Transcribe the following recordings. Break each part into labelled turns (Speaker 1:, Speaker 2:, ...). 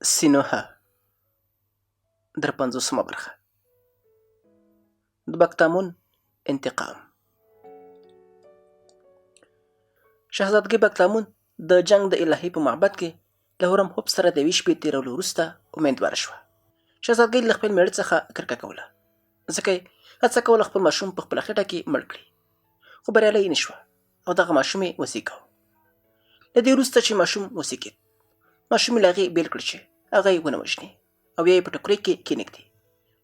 Speaker 1: سینوهه در 50مه برخه د بکتامون انتقام. شهزادګۍ بکتامون د جنگ د الهي په معبد کې له هورمهوب سره د 20 شپې تیرولو وروسته امیدواره شوه. شهزادګۍ له خپل میړه څخه کرکه کوله، ځکه یې هڅه کوله خپل ماشوم په خپله خټه کې مړ کړي، خو بریالی نه شوه او دغه ماشوم یې وصي کوه. له دې وروسته چې ماشوم وصي کېد، ماشوم یې له هغې بیل کړ چې هغه یې ونه وژني او یا یې په ټکرۍ کې کېنږدي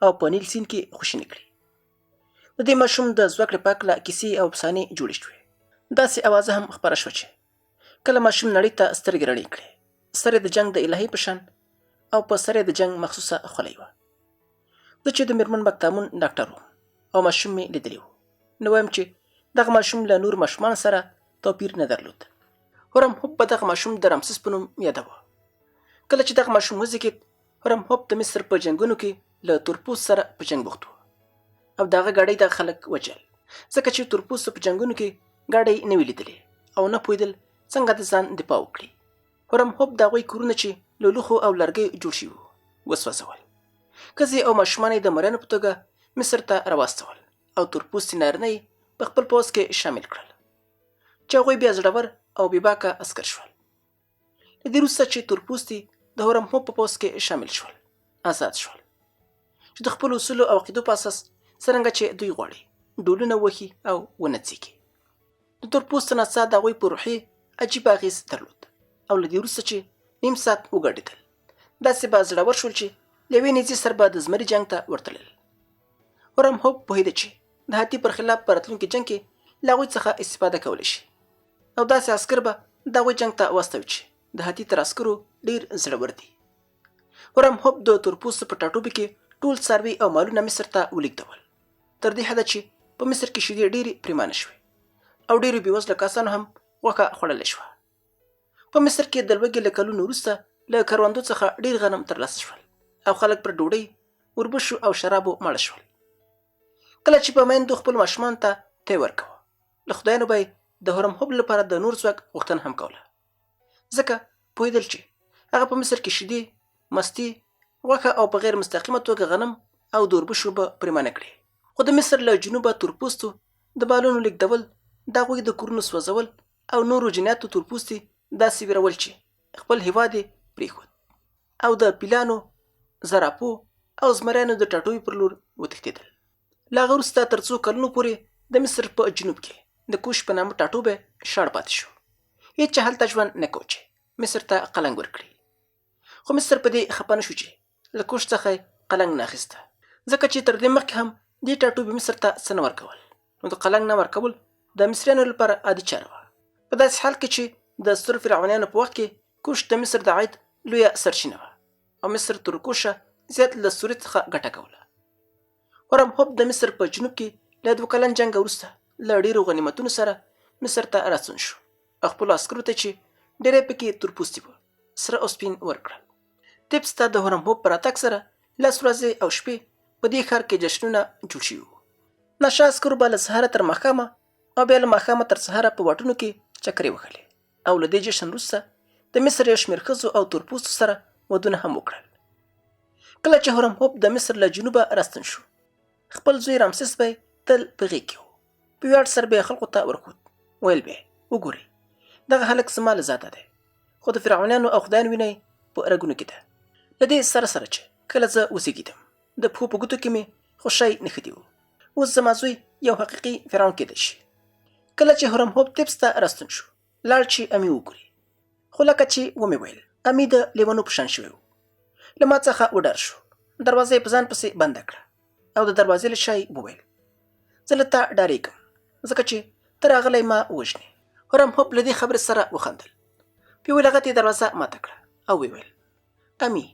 Speaker 1: او په نیل سیند کې خوشینې کړي. د دې ماشوم د زوکړې په هکله کیسې او افسانې جوړې شوې. داسې اوازه هم خپره شوه چې کله ماشوم نړۍ ته سترګې رڼې کړې، سر یې د جنگ د الهي په شان او په سر یې د جنگ مخصوصه خولۍ وه. زه چې د میرمن بکتامون ډاکټر وم او ماشوم مې لیدلی و، نو وایم چې دغه ماشوم له نور ماشومانو سره توپیر نه درلود. هورمهوب به دغه ماشوم د رامسس په نوم یاداوه. کله چې دغه ماشوم وزېږېد، هورمهوب د مصر په جنګونو کې له تورپوست سره په جنګ بوخت و او د هغه ګاډۍ دغه خلک وجل، ځکه چې تورپوستو په جنګونو کې ګاډۍ نه وې لیدلې او نه پوهېدل څنګه د ځان دفاع وکړي. هورمهوب د هغوی کورونه چې له لوښو او لرګیو جوړ شوي وو وسوځول. ښځې او ماشومان یې د مریانو په توګه مصر ته راواستول او تورپوستي نارینه یې په خپل پوځ کې شامل کړل، چې هغوی بیا زړور او بېباکه عسکر شول. له دې وروسته چې تورپوستي د هورمهوب په پوځ کې شامل شول، آزاد شول، چې د خپلو اصولو او عقیدو په اساس څرنګه چې دوی غواړي ډولونه وهي او ونڅېږي. د تورپوستو نڅا د هغوی په روحیې عجیب اغېز درلود او له دې وروسته چې نیم ساعت وګډېدل، داسې به زړور شول چې له یوې نیزې سر به د زمري جنګ ته ورتلل. هورمهوب پوهېده چې د هاتي پر خلاف په راتلونکي جنګ کې له هغوی څخه استفاده کولی شي او داسې عسکر به د هغوی جنګ ته واستوي چې د هاتي تر عسکرو ډېر زړور دي. هورمهوب د تورپوستو په ټاټوبي کې ټول څاروي او مالونه مصر ته ولېږدول، تر دې حده چې په مصر کې شیدې ډېرې پرېمانه شوې او ډېرو بېوزله کسانو هم غوښه خوړلی شوه. په مصر کې د لوږې له کلونو وروسته له کروندو څخه ډېر غنم ترلاسه شول او خلک پر ډوډۍ، وربشو او شرابو مړه شول. کله چې به میندو خپل ماشومانو ته تی ورکوه، له خدایانو به یې د هورمهوب لپاره د نور ځواک غوښتنه هم کوله، ځکه پوهېدل چې هغه په مصر کې شیدې، مستې، غوښه او په غیر مستقیمه توګه غنم او د وربشو به پرېمانه کړي. خو د مصر له جنوبه تورپوستو د بالونو لېږدول، د هغوی د کورونو سوځول او نورو جنایاتو تورپوستي داسې ویرول چې خپل هیواد یې پرېښود او د پیلانو، زرافو او زمریانو د ټاټوبي پر لور وتښتېدل. له هغه وروسته تر څو کلونو پورې د مصر په جنوب کې د کوش په نامه ټاټوبی شاړ پاتې شو. هېچا هلته ژوند نه کوه چې مصر ته قلنګ ورکړي. خو مصر په دې خفه نه شو چې له کوش څخه یې قلنګ نه اخیسته، ځکه چې تر دې مخکې هم دې ټاټوبي مصر ته څه نه ورکول، نو د قلنګ نه ورکول د مصریانو لپاره عادي چاره وه. په داسې حال کې چې د سترو فرعونیانو په وخت کې کوش د مصر د عاید لویه سرچینه وه او مصر تر کوشه زیات له سوریې څخه ګټه کوله. هورمهوب د مصر په جنوب کې له 2 کلن جنګ وروسته له ډېرو غنیمتونو سره مصر ته راستون شو او خپلو عسکرو ته چې ډېری پکې تورپوستي وو سره او سپین ورکړل. تبس ته د هورمهوب په راتګ سره 10 ورځې او شپې په دې ښار کې جشنونه جوړ شوي وو. نشه عسکرو به له سهاره تر ماښامه او بیا له ماښامه تر سهاره په واټونو کې چکرې وهلې او له دې جشن وروسته د مصر یو شمېر ښځو او تورپوستو سره ودونه هم وکړل. کله چې هورمهوب د مصر له جنوبه راستون شو، خپل زوی رامسس به تل په غېږ کې و. په ویاړ سر به یې خلکو ته ورښود، ویل به یې وګورئ دغه هلک زما له ذاته دی، خو د فرعونیانو او خدایانو وینه په رګونو کې ده. له دې سره سره چې کله زه وزېږېدم، د پښو په ګوتو کې مې خوشی نښتي وو. اوس زما زوی یو حقیقي فرعون کېدی شي. کله چې هورمهوب تبس ته راستون شو، لاړ چې امي وګوري، خو لکه چې ومې ویل امي د لیونو په شان شوی و. له ما څخه وډار شو، دروازه یې په ځان پسې بنده کړه او د دروازې له شا یې وویل زه له تا ډارېږم، ځکه چې ته راغلی ما وژنې. هورمهوب له دې خبرې سره وخندل، په یوه لغت یې دروازه ماته کړه او ویل امي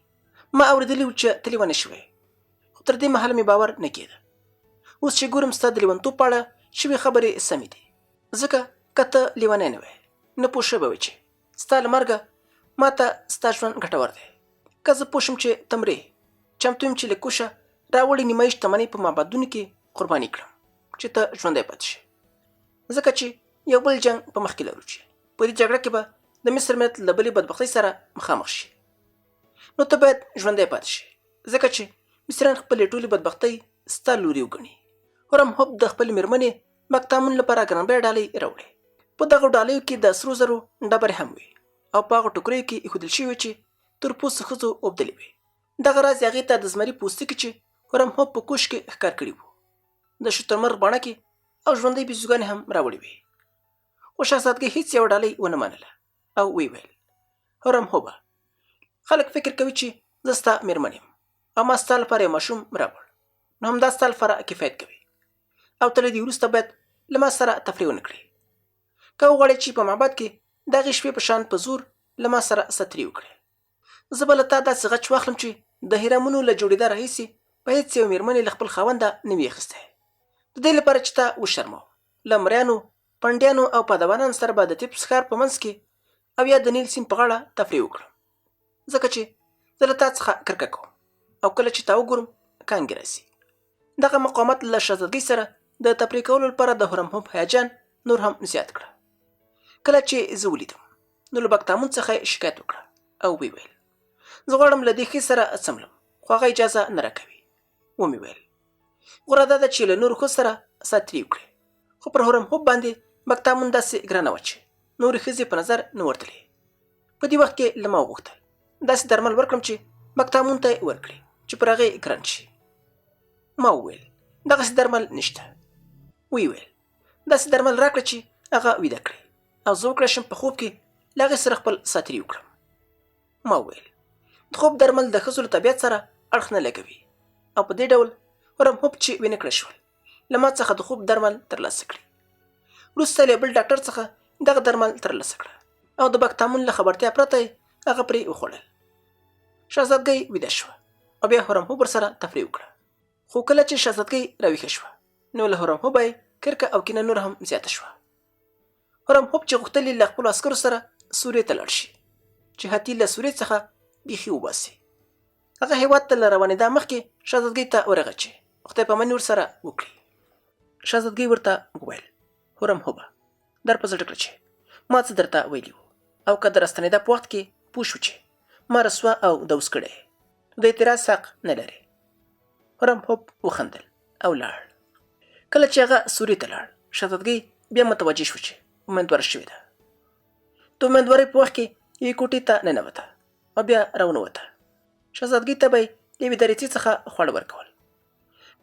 Speaker 1: ما اورېدلي وو چې ته لیونی شوی، خو تر دې مهاله مې باور نه کېده. اوس چې ګورم ستا د لیونتوب په اړه شوې خبرې سمې دي، ځکه که ته لیونی نه وی نه پوه شوی به وې چې ستا له مرګه ما ته ستا ژوند ګټور دی. که زه پوه شم چې ته مرې، چمتو یم چې له کوشه راوړې نیمایي شتمنۍ په معبدونو کې قرباني کړم چې ته ژوندی پاتې شې، ځکه چې یو بل جنګ په مخ کې لرو چې په دې جګړه کې به د مصر ملت له بلې بدبختۍ سره مخامخ شي. نو ته باید ژوندی پاتې شي، ځکه چې مصریان خپلې ټولې بدبختۍ ستا لوري وګڼي. هورمهوب د خپلې مېرمنې بګتامون لپاره ګرانبیه ډالۍ راوړې. په دغو ډالیو کې د سرو زرو ډبرې هم وي او په هغو ټوکریو کې ایښودل شوي چې تور پوستو ښځو اوبدلې وي. دغه راز یې هغې ته د زمري پوستکي چې هورمهوب په کوش کې ښکار کړي وو، د شترمرغ بڼه کې او ژوندۍ بیزوګانې هم راوړې وې. خو شهزادګۍ هېڅ یوه ډالۍ ونه منله او ویې ویل: هورمهوبه، خلک فکر کوي چې زه ستا مېرمن یم او ما ستا لپاره یو ماشوم راوړ، نو همدا ستا لپاره کفایت کوي او ته له دې وروسته باید له ما سره تفریح ونه کړې. که وغواړې چې په معبد کې د هغې شپې په شان په زور له ما سره ستري وکړې، زه به له تا داسې غچ واخلم چې د هرمونو له جوړېدا راهیسې په هېڅ یو مېرمنې له خپل خاونده نه وي اخیستی، د دې لپاره چې تا وشرموم. له مریانو، پنډیانو او پهلوانانو سره به د تیپس ښار په منځ کې او یا د نیل سیند په غاړه تفریح وکړم، ځکه چې زه له تا څخه کرکه کوم او کله چې تا وګورم کانګې راسي. دغه مقاومت له شهزادګۍ سره د تفریح کولو لپاره د هورمهوب هیجان نور هم زیات کړه. کله چې زه ولیدم نو له بګتامون څخه شکایت وکړه او ویې ویل: زه غواړم له دې ښځې سره څملم، خو هغه اجازه نه راکوي. ومې ویل: غوره دا ده چې له نورو ښځو سره ساتري وکړې. خو پر هورمهوب باندې بګتامون داسې ګرانه وه چې نورې ښځې په نظر نه ورتلې. په دې وخت کې له ما وغوښتل داسې درمل ورکړم چې بګتامون ته یې ورکړي چې پر هغې ګران شي. ما وویل: دغسې درمل نشته. ویې ویل: داسې درمل راکړه چې هغه ویده کړي او زه وکړی شم په خوب کې له هغې سره خپل ساتري وکړم. ما وویل: د خوب درمل د ښځو له طبیعت سره اړخ نه لګوي او په دې ډول هورمهوب چې وینه کړه شول له ما څخه د خوب درمل ترلاسه کړي. وروسته له بل ډاکټر څخه دغه درمل ترلاسه کړه او د بګتامون له خبرتیا پرته یې هغه پرې وخوړل. شهزادګۍ ویده شوه او بیا هورمهوب ورسره تفریح وکړه. خو کله چې شهزادګۍ راویښه شوه نو له هورمهوبه یې کرکه او کینه نور هم زیاته شوه. هورمهوب چې غوښتل یې له خپلو عسکرو سره سوریې ته لاړ شي چې هاتي له سوریې څخه بیخي وباسي. هغه هېواد ته له روانېدا مخکې شهزادګۍ ته ورغی چې خدای پاماني ورسره وکړي. شهزادګۍ ورته وویل: هورمهوبه، در په زړه کړه چې ما څه درته ویلي وو او که د راستنېدا په وخت کې پوه شو چې ما رسوا او دوز کړی د اعتراض حق نه لرې. هورمهوب وخندل او لاړ. کله چې هغه سوریې ته لاړ شهزادګۍ بیا متوجه شوه چې امیندواره شوې ده. د امیندوارۍ په وخت کې یوې کوټې ته ننوته او بیا راونوته. شهزادګۍ ته به یې یوې دریڅې څخه خواړه ورکول.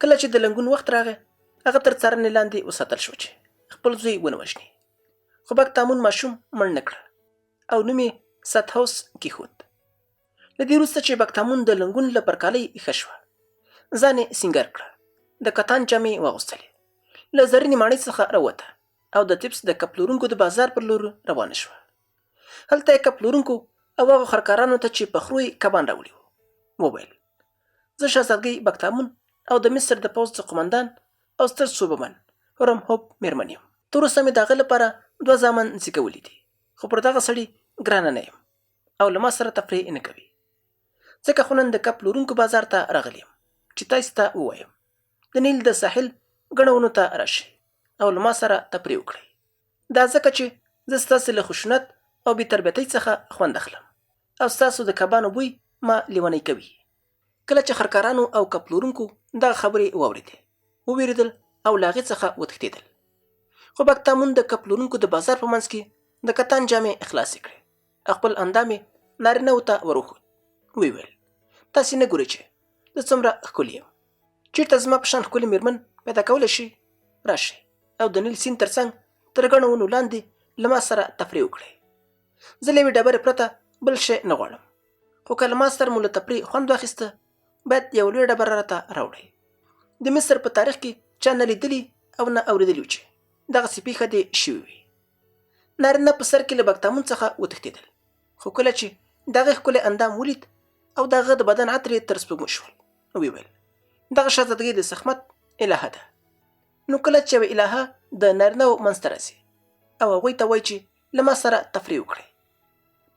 Speaker 1: کله چې د لنګون وخت راغی هغه تر څارنې لاندې وساتل شو چې خپل زوی ونه وژني. خو بګتامون ماشوم مړ نه کړه او نوم یې ساتهوس کېښود. له دې وروسته چې بګتامون د لنګون له پرکالۍ ښه شوه ځان یې سینګار کړه، د کتان جامې واغوستلې، له زرینې ماڼۍ څخه راووته او د تیپس د کب پلورونکو د بازار پر لور روانه شوه. هلته یې کب پلورونکو او هغو خرکارانو ته چې په خرو یې کبان راوړي وو وویل: زه شهزادګۍ بګتامون او د مصر د پوځ قومندان او ستر صوبهمن هورمهوب مېرمن یم. تر اوسه مې د هغه لپاره 2 زامن زیږولي دي، خو پر دغه سړي ګرانه نه یم او له ما سره تفریح نه کوي. ځکه خو نن د کب پلورونکو بازار ته راغلی یم چې تاسو ته ووایم د نیل د ساحل ګڼو ونو ته راشئ او له ما سره تفریح وکړئ. دا ځکه چې زه ستاسې له خشونت او بې تربیتۍ څخه خوند اخلم او ستاسو د کبانو بوی ما لیونی کوي. کله چې خرکارانو او کب پلورونکو دغه خبرې واورېدې ووېرېدل او له هغې څخه وتښتېدل. خو بګتامون د کب پلورونکو د بازار په منځ کې د کتان جامې خلاصې کړې او خپل اندام یې نارینهو ته وروښود. ویې ویل: تاسې نه ګورئ چې زه څومره ښکلي یم؟ چېرته زما په شان ښکلې مېرمن پیدا کولی شي؟ راشئ او د نیل سیند تر څنګ تر ګڼو ونو لاندې له ما سره تفریح وکړئ. زه له یوې ډبرې پرته بل شی نه غواړم، خو که له ما سره مو له تفریح خوند واخیسته باید یوه لویه ډبره راته راوړئ. د مصر په تاریخ کې چا نه لیدلي او نه اورېدلي وو چې دغسې پېښه دې شوې وي. نارینه په سر کې له بګتامون څخه وتښتېدل، خو کله چې د هغې ښکلی اندام ولید او د هغه د بدن عطر یې تر سپوږمۍ شول ویې ویل: دغه شهزادګۍ د سخمت الهه ده. نو کله چې یوه الهه د نارینهو منځ ته راځي او هغوی ته وایي چې له ما سره تفریح وکړئ،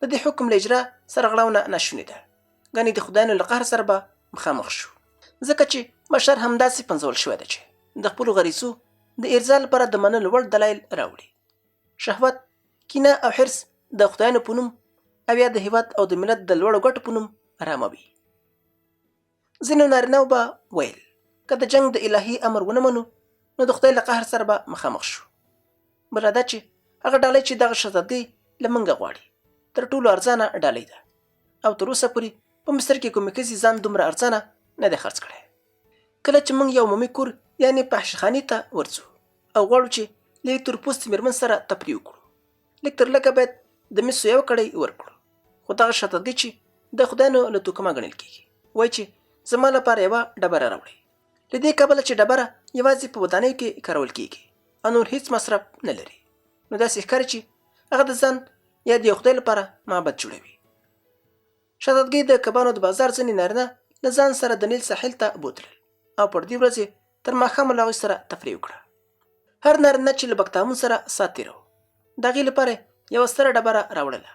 Speaker 1: د دې حکم له اجرا سرغړونه ناشونې ده. ګنې د خدایانو له قهر سره به مخامخ شو، ځکه چې بشر همداسې پنځول شوی ده چې د خپلو غریزو د ارضا لپاره د منلو وړ دلایل راوړي. شهوت، کینه او حرص د خدایانو په نوم او یا د هېواد او د ملت د لوړو ګټو په نوم آرامه وي. ځینو نارینهو به ویل که د جنګ د الهي امر ونه منو نو د خدای له قهر سره به مخامخ شو. بله دا چې هغه ډالۍ چې دغه شهزادګۍ له موږ غواړي تر ټولو ارزانه ډالۍ ده او تر اوسه پورې په مصر کې کومې ښځې ځان دومره ارزانه نه دی خرڅ کړی. کله چې موږ یو عمومي کور یعنې فحشخانې ته ورځو او غواړو چې له تور پوستې مېرمن سره تفریح وکړو، لږ تر لږه باید د مسو یو کړۍ ورکړو. خو دغه شهزادګۍ چې د خدای له توکمه ګڼل کېږي وایي چې زما لپاره یوه ډبره راوړئ. له دې کبله چې ډبره یوازې په ودانیو کې کارول کېږي او نور هیڅ مصرف نه لري، نو داسې ښکاري چې هغه د ځان یا د یو خدای لپاره معبد جوړوي. شهزادګۍ د کبانو د بازار ځینې نارینه له ځان سره د نیل ساحل ته بوتلل او پر دې ورځې تر ماښامه له هغوی سره تفریح وکړه. هر نارینه چې له بکتامون سره ساعت تېروه د هغې لپاره یوه ستره ډبره راوړله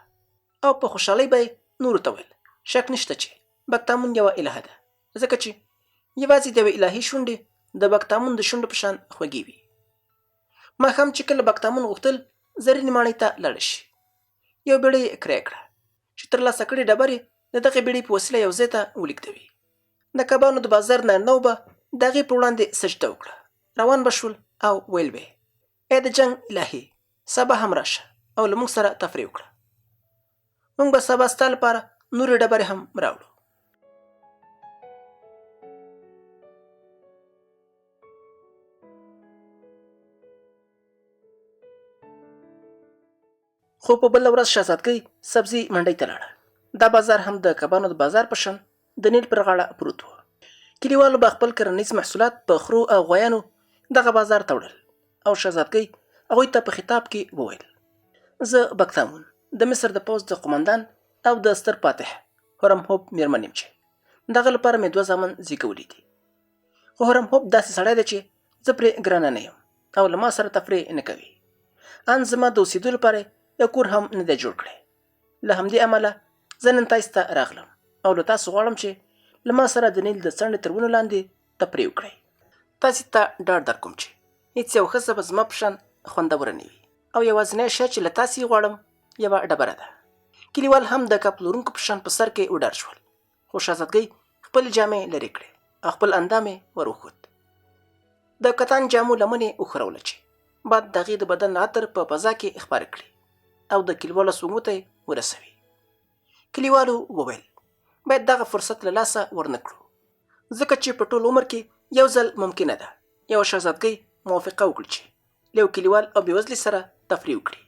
Speaker 1: او په خوشحالۍ به یې نورو ته ویل شک نشته چې بکتامون یوه الهه ده، ځکه چې یوازې د یوې الهي شونډې د بکتامون د شونډو په شان خوږې وي. ماښام چې کله بکتامون غوښتل زرینې ماڼۍ ته لاړه شي، یو بیړۍ یې کرایه کړه چې ترلاسه کړې ډبرې د دغې بیړۍ په وسیله یو ځای ته ولېږدوي. د کبانو د بازار نارینهو به د هغې په وړاندې سجده وکړه، روان به شول او ویل به یې ای د جنګ الهي سبا هم راشه او له موږ سره تفریح وکړه، موږ به سبا ستا لپاره نورې ډبرې هم راوړو. خو په بله ورځ شهزادګۍ سبزي منډۍ ته لاړه. دا بازار هم د کبانو د بازار په شان د نیل پر غاړه پروت و. کلیوالو به خپل کرنیز محصولات په خرو او غویانو دغه بازار ته وړل او شهزادګۍ هغوی ته په خطاب کې وویل زه بکتامون د مصر د پوځ د قمندان او د ستر فاتح هرم هوب مېرمن یم چې دغه لپاره مې 2 زامن زیږولي دي. خو هرم هوب داسې سړی دی چې زه پرې ګرانه نه یم او له ما سره تفریح نه کوي. ان زما د اوسېدو لپاره یو کور هم نه دی جوړ کړی. له همدې امله زه نن تاسو ته راغلم او له تاسو غواړم چې له ما سره د نیل د څنډې تر ونو لاندې تفریح وکړئ. تاسې ته ډاډ درکوم چې هېڅ یو ښځه به زما په شان خوندوره نه وي او یوازینی شی چې له تاسې غواړم یوه ډبره ده. کلیوال هم د کب پلورونکو په شان په سر کې وډار شول، خو شهزادګۍ خپلې جامې لرې کړې او خپل اندام یې ور وښود. د کتان جامو لمن یې وښوروله چې باد د هغې د بدن عطر په فضا کې خپاره کړي او د کلیوالو سپوږمو ته یې ورسوي. کلیوالو وویل باید دغه فرصت له لاسه ورنه کړو، ځکه چې په ټول عمر کې یو ځل ممکنه ده یوه شهزادګۍ موافقه وکړي چې له یو کلیوال او بېوزلي سره تفریح وکړي.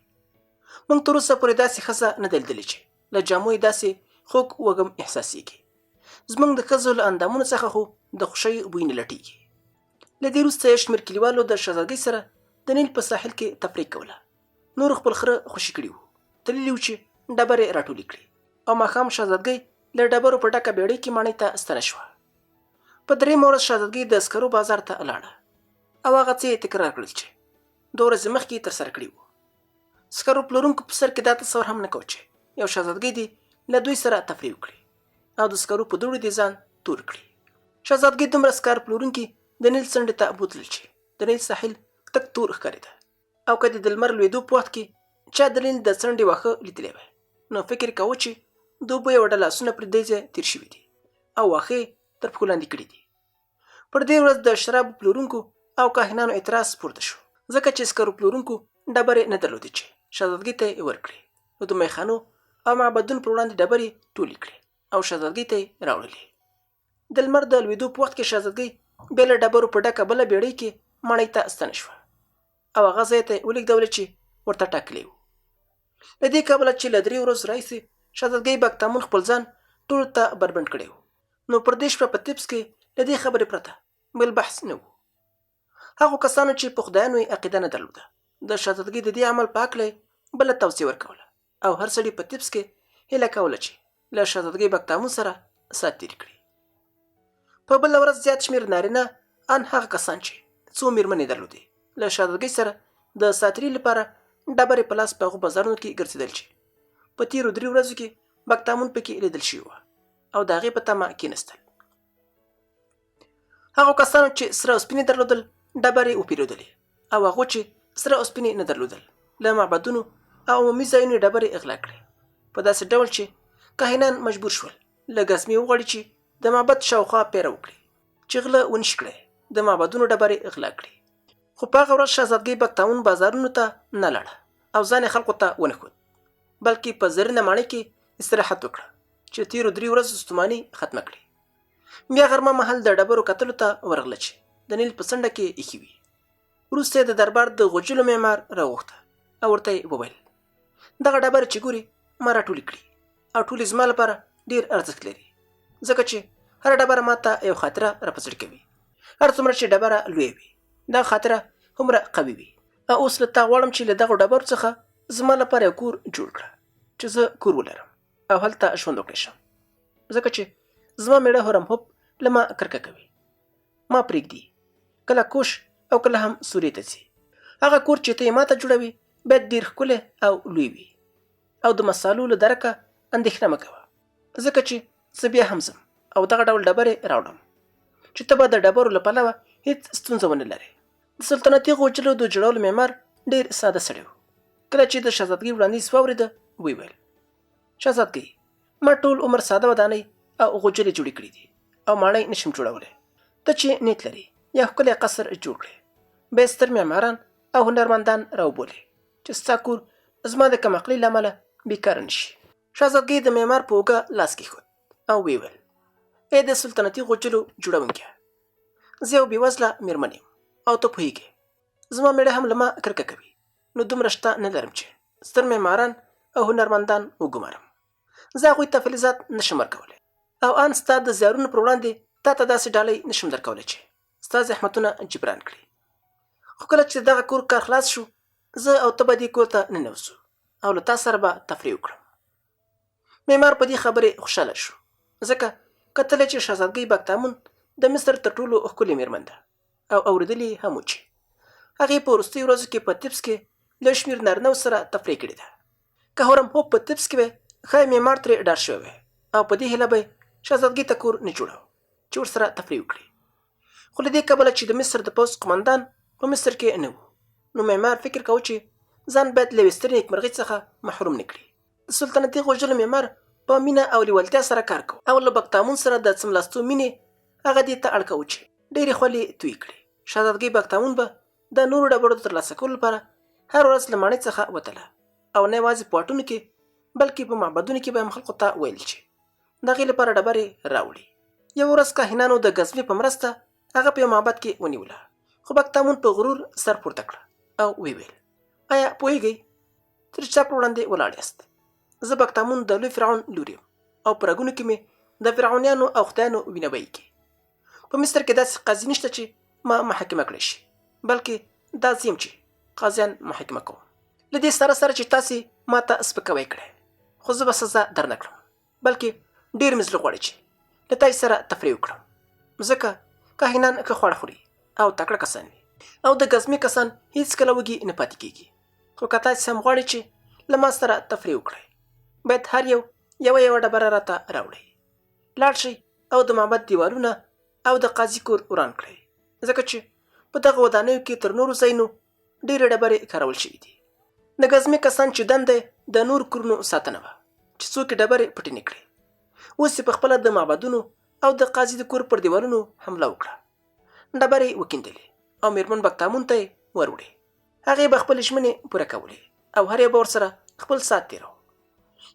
Speaker 1: موږ تر اوسه پورې داسې ښځه نه ده لیدلې چې له جامو یې داسې خوږ وږم احساسېږي. زموږ د ښځو له اندامونو څخه خو د خوښۍ بوی نه لټېږي. له دې وروسته یې شمېر کلیوالو د شهزادګۍ سره د نیل په ساحل کې تفریح کوله. نورو خپل خره خوشي کړي وو، تللي وو چې ډبرې راټولې کړي او ماښام شهزادګۍ له ډبرو په ډکه بیړۍ کې ماڼۍ ته ستنه شوه. په 3مه ورځ شهزادګۍ د سکرو بازار ته لاړه او هغه څه یې تکرار کړل چې 2 ورځې مخکې یې ترسره کړي وو. سکرو پلورونکو په سر کې دا تصور هم نه کوه چې یو شهزادګۍ دې له دوی سره تفریح وکړي او د سکرو په دوړو دې ځان تور کړي. شهزادګۍ دومره سکار پلورونکي د نیل څنډې ته بوتلل چې د نیل ساحل تک تور ښکارېده او که د لمر لوېدو په وخت کې چا د نیل د څنډې واښه لیدلی وی نو فکر کوه چې د اوبو یوه ډله آسونه پر دې ځای تېر شوي دي او واښه یې تر پښو لاندې کړي دي. پر دې ورځ د شرابو پلورونکو او کاهنانو اعتراض پورته شو، ځکه چې سکرو پلورونکو ډبرې نه درلودې چې شهزادګۍ ته یې ورکړي، نو د میخانو او معبدونو پر وړاندې ډبرې ټولې کړې او شهزادګۍ ته یې راوړلې. د لمر د لوېدو په وخت کې شهزادګۍ بیا له ډبرو په ډکه بله بیړۍ کې ماڼۍ ته ستنه شوه او هغه ځای ته یې ولېږدوله چې ورته ټاکلی و. له دې کبله چې له 3 ورځو راهیسې شهزادګۍ بکتامون خپل ځان ټولو ته بربنډ کړی و، نو پر دې شپه په طبس کې له دې خبرې پرته بل بحث نه و. هغو کسانو چې په خدایانو یې عقیده نه درلوده د شهزادګۍ د دې عمل په هکله بله توصیه ورکوله او هر سړي په طبس کې هیله کوله چې له شهزادګۍ بکتامون سره ساعت تېر کړي. په بله ورځ زیات شمېر نارینه ان هغه کسان چې څو مېرمنې درلودې له شهزادګۍ سره د ساتري لپاره ډبرې په لاس په هغو بازارونو کې ګرځېدل چې په تېرو 3 ورځو کې بکتامون پکې لیدل شوي وه او د هغې په تمه کېنستل. هغو کسانو چې سره اوسپنې درلودل ډبرې وپېرودلې او هغو چې سره اوسپنې نه درلودل له معبدونو او عمومي ځایونو ډبرې اغلا کړې، په داسې ډول چې کاهنان مجبور شول له ګزمې وغواړي چې د معبد شاوخوا پیره وکړي چې غله ونشي کړی د معبدونو ډبرې غلا کړي. خو په هغه ورځ شهزادګۍ بګتاون بازارونو ته نه لاړه او ځان یې خلکو ته ونه ښود، بلکې په زرینه ماڼۍ کې استراحت وکړه چې تیرو 3 ورځو ستوماني ختمه کړي. بیا غرمه مهال د ډبرو کتلو ته ورغله چې د نیل په څنډه کې ایښي وي. وروسته یې د دربار د غوجلو معمار راوغوښته او ورته یې وویل دغه ډبرې چې ګوري ما راټولې کړي او ټولې زما لپاره ډېر ارزښت لري، ځکه چې هره ډبره ماته یو خاطره راپه زړه کوي. هر څومره چې ډبره لویه وي دغه خاطره هومره قوي وي. او اوس له تا غواړم چې له دغو ډبرو څخه زما لپاره یو کور جوړ کړه چې زه کور ولرم او هلته ژوند وکړی شم، ځکه چې زما میړه هورم هوب له ما کرکه کوي. ما پرېږدي کله کوش او کله هم سورې ته ځي. هغه کور چې ته یې ماته جوړوي باید ډېر ښکلی او لوی وي او د مسالو له درکه اندېښنه مه کوه، ځکه چې زه بیا هم ځم او دغه ډول ډبرې راوړم چې ته به د ډبرو له پلوه هېڅ ستونزه ونه لرې. د سلطنتي غوجلو د جوړولو معمار ډېر ساده سړی و. کله چې د شهزادګۍ وړاندیز واورېده ویې ویل شهزادګۍ ما ټول عمر ساده ودانۍ او غوجلې جوړې کړي دي او ماڼۍ نشم جوړولی. ته چې نیت لري یا ښکلی قصر جوړ کړې بیا ستر معماران او هنرمندان راوبولې چې ستا کور زما د کم عقلۍ له امله بېکاره نه شي. شهزادګۍ د معمار په اوږه لاس کېښود او ویې ویل ای د سلطنتي غوجلو جوړونکیه، زه یو بېوزله مېرمن یم او ته پوهېږې زما میړه هم له ما کرکه کوي، نو دومره شته نه لرم چې ستر معماران او هنرمندان وګمارم. زه هغوی ته فلزات نشم ورکولی او ان ستا د زیارونو پر وړاندې تا ته داسې ډالۍ نشم درکولی چې ستا زحمتونه جبران کړي. خو کله چې دغه کور کار خلاص شو زه او ته به دې کور ته ننوځو او له تا سره به تفریح وکړم. معمار په دې خبرې خوشحاله شو، ځکه کتلی چې شهزادګۍ بګتامون د مصر تر ټولو ښکلې مېرمن ده او اورېدلي هم و چې هغې په وروستیو ورځو کې په طبس کې له شمېر نارینهو سره تفریح کړې ده. که هورم هوب په طبس کې وی ښایي معمار ترې ډار شوی وی او په دې هیله به یې شهزادګۍ ته کور نه جوړاو چې ورسره تفریح وکړي. خو له دې کبله چې د مصر د پوځ قمندان په مصر کې نه و، نو معمار فکر کوه چې ځان باید له یوې سترې نیکمرغۍ څخه محروم نه کړي. د سلطنتي غوجلو معمار په مینه او لیوالتیا سره کار کوه او له بګتامون سره د څملاستو مینې هغه دې ته اړ کوه چې ډېرې خولې تویې کړي. شهزادګۍ بګتامون به د نورو ډبرو د ترلاسه کولو لپاره هر ورځ له ماڼۍ څخه وتله او نه یوازې په واټونو کې بلکې په معبدونو کې به هم خلکو ته ویل چې د هغې لپاره ډبرې راوړي. یوه ورځ کاهنانو د ګزمې په مرسته هغه په یو معبد کې ونیوله، خو بګتامون په غرور سر پورته کړه او ویې ویل آیا پوهېږئ تر چا پر وړاندې ولاړ یاست؟ زه بګتامون د لوی فرعون لور یم او په رګونو کې مې د فرعونیانو او خدایانو وینه بهیږي. په مصر کې داسې قاضي نشته چې ما محاکمه کړی شي، بلکې دا زه یم چې قاضیان محاکمه کوم. له دې سره سره چې تاسې ما ته سپکاوی کړی، خو زه به سزا درنه کړم، بلکې ډېر مې زړه غواړي چې له تاسې سره تفریح وکړم، ځکه کاهنان ښه خواړه خوري او تکړه کسان وي او د ګزمې کسان هېڅکله وږي نه پاتې کېږي. خو که تاسې هم غواړئ چې له ما سره تفریح وکړئ باید هر یو یوه ډبره راته راوړئ. لاړ شئ او د معبد دیوالونه او د قاضي کور وران کړئ، ځکه چې په دغه ودانیو کې تر نورو ځایونو ډېرې ډبرې کارول شوي دي. د ګزمې کسان چې دنده د نورو کورونو ساتنه وه چې څوک یې ډبرې پټې نه کړي، اوس یې پخپله د معبدونو او د قاضي د کور پر دیوالونو حمله وکړه. ډبرې وکیندلې او مېرمن بګتامون ته یې وروړې. هغې به خپلې ژمنې پوره کولې او هر یو به ورسره خپل ساعت تېراوه.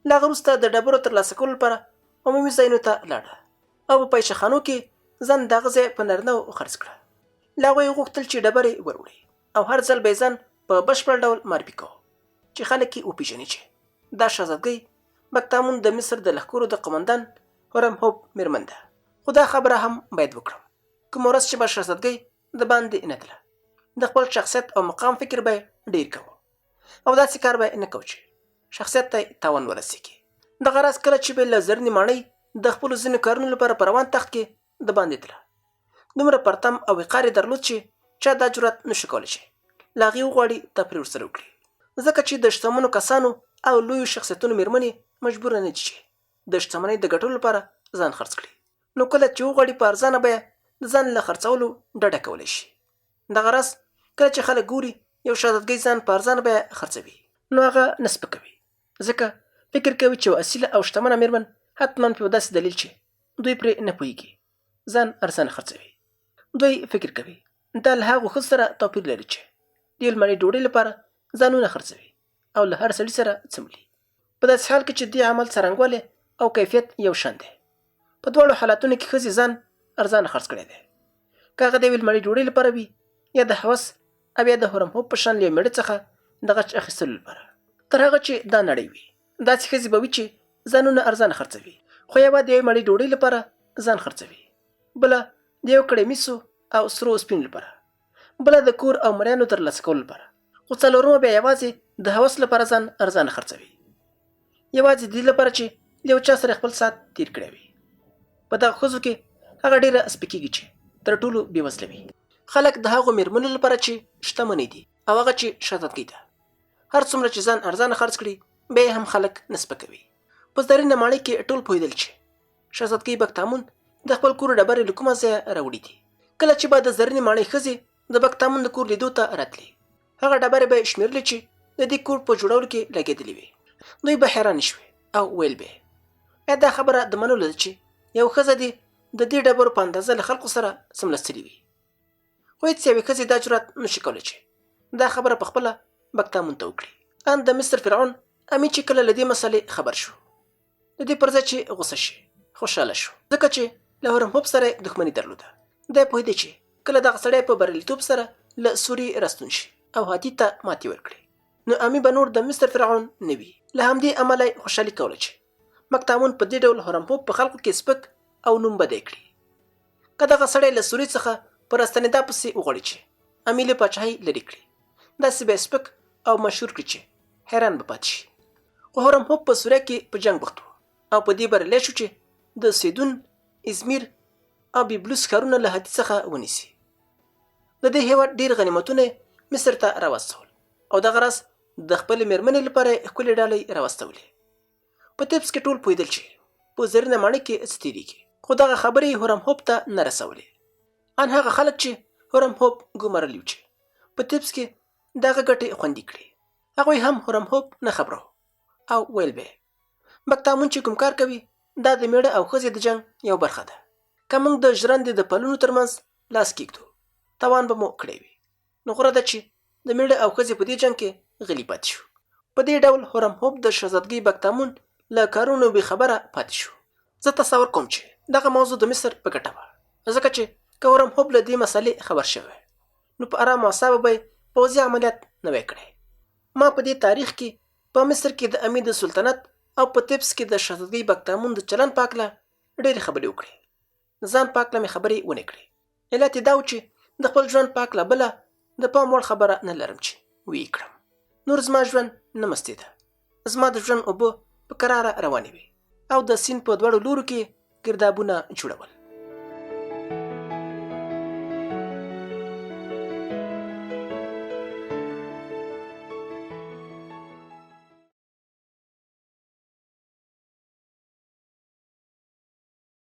Speaker 1: له هغه وروسته د ډبرو ترلاسه کولو لپاره عمومي ځایونو ته لاړه او په پیشهخانو کې ځان د هغه ځای په نارینهو خرڅ کړه. له هغوی یې وغوښتل چې ډبرې وروړي او هر ځل به یې ځان په بشپړ ډول معرفي کوه چې خلک یې وپېژني چې دا شهزادګۍ بګتامون د مصر د لښکرو د قمندان هورم هوب مېرمن ده. خو دا خبره هم باید وکړم، کومه ورځ چې به شهزادګۍ د باندې نه تله د خپل شخصیت او مقام فکر به یې ډېر کوه او داسې کار به یې نه کوه چې شخصیت ته یې تاوان ورسېږي. دغه راز کله چې به یې له زرینې ماڼۍ د خپلو ځینو کارونو لپاره په روان تخت کې د باندې تله، دومره پرتم او وقار یې درلود چې چا دا جرأت نشو کولی چې له هغې وغواړي تفریح ورسره وکړي، ځکه چې د شتمنو کسانو او لویو شخصیتونو مېرمنې مجبوره نه دي چې د شتمنۍ د ګټلو لپاره ځان خرڅ کړي. نو کله چې وغواړي په ارزانه بیه د ځان له خرڅولو ډډه کولی شي. دغه راز کله چې خلک ګوري یو شهزادګۍ ځان په ارزانه بیه خرڅوي، نو هغه نه سپکوي، ځکه فکر کوي چې یو اصیله او شتمنه مېرمن حتما په داسې دلیل چې دوی پرې نه پوهېږي ځان ارزانه خرڅوي. دوی فکر کوي دا له هغو ښځو سره توپیر لري چې د یو لمړۍ ډوډۍ لپاره ځانونه خرڅوي او له هر سړي سره څملي. په داسې حال کې چې دې عمل څرنګوالی او کیفیت یو شان دی. په دواړو حالتونو کې ښځې ځان ارزانه خرڅ کړی دی، که هغه د یوې لمړۍ ډوډۍ لپاره وي یا د هوس او یا د هورمهوب په شان له یو مېړه څخه د غچ اخیستلو لپاره. تر هغه چې دا نړۍ وي داسې ښځې به وي چې ځانونه ارزانه خرڅوي، خو یوه د یوې مړۍ ډوډۍ لپاره ځان خرڅوي، بله د یو کړۍ مسو او سرو سپینو لپاره، بله د کور او مریانو ترلاسه کولو لپاره، خو څلورمه بیا یوازې د هوس لپاره ځان ارزانه خرڅوي، یوازې د دې لپاره چې له یو چا سره خپل ساعت تیر کړی وي. په دغه ښځو کې هغه ډېره سپکېږي چې تر ټولو بېوزله وي. خلک د هغو مېرمنو لپاره چې شتمنې دي او هغه چې شهزادګۍ ده، هر څومره چې ځان ارزانه خرڅ کړي بیا یې هم خلک نه سپکوي. په زرینه ماڼۍ کې ټول پوهېدل چې شهزادګۍ بګتامون د خپل کور ډبرې له کومه ځایه راوړي دي. کله چې به د زرینې ماڼۍ ښځې د بګتامون د کور لیدو ته راتلې، هغه ډبرې به یې شمېرلې چې د دې کور په جوړولو کې لګېدلې وي. دوی به حیرانې شوې او ویل به یې دا خبره د منلو ده چې یو ښځه دې د دې ډبرو په اندازه له خلکو سره څملستلې وي. خو هېڅ یوې ښځې دا جرأت نشي کولی چې دا خبره پخپله بګتامون ته وکړي. ان د مصر فرعون امي چې کله له دې مسلې خبر شو، د دې پر ځای چې غوسه شي خوشحاله شو، ځکه چې له هورمهوب سره یې دښمني درلوده. دی پوهېدی چې کله دغه سړی په بریالیتوب سره له سوري راستون شي او هاتي ته ماتې ورکړي، نو امي به نور د مصر فرعون نه وي. له همدې امله یې خوشحالي کوله چې بګتامون په دې ډول هورمهوب په خلکو کې سپک او نوم بدی کړي. که دغه سړی له سوري څخه په راستنېدا پسې وغواړي چې امي له پاچاهۍ لرې کړي، داسې به یې سپک او مشهور کړي چې حیران به پاتې شي. خو هورمهوب په سوریه کې په جنګ بوخت و او په دې بریالی شو چې د سیدون، ازمیر او بیبلوس ښارونه له هاتي څخه ونیسي. د دې هېواد ډېر غنیمتونه مصر ته راواستول او دغه راز د خپلې مېرمنې لپاره یې ښکلې ډالۍ راواستولې. په طبس کې ټول پوهېدل چې په زرینه ماڼۍ کې څه تېرېږي، خو دغه خبرې هورمهوب ته نه رسولې. ان هغه خلک چې هورمهوب ګمارلي و چې په طبس کې دغه ګټې خوندي کړي، هغوی هم هورمهوب نه خبرو او ویل به بګتامون چې کوم کار کوي دا د میړه او ښځې د جنګ یو برخه ده. که موږ د ژرندې د پلونو ترمنځ لاس کېږدو تاوان به مو کړی وي، نو غوره ده چې د میړه او ښځې په دې جنګ کې غلي پاتې شو. په دې ډول هورمهوب د شهزادګۍ بګتامون له کارونو بې خبره پاتې شو. زه تصور کوم چې دغه موضوع د مصر په ګټه وه، ځکه چې که هورمهوب له دې مسلې خبر شوی نو په ارامه اعصابو به یې پوځي عملیات نه وی کړی. ما په دې تاریخ کې په مصر کې د امي د سلطنت او په طبس کې د شهزادګۍ بګتامون د چلن په هکله ډېرې خبرې وکړې. ځان په هکله مې خبرې ونه کړې. علت یې دا و چې د خپل ژوند په هکله بله د پام وړ خبره نه لرم چې ویې کړم. نور زما ژوند نه مستېده. زما د ژوند اوبه په کراره روانې وې او د سیند په دواړو لورو کې ګردابونه جوړول.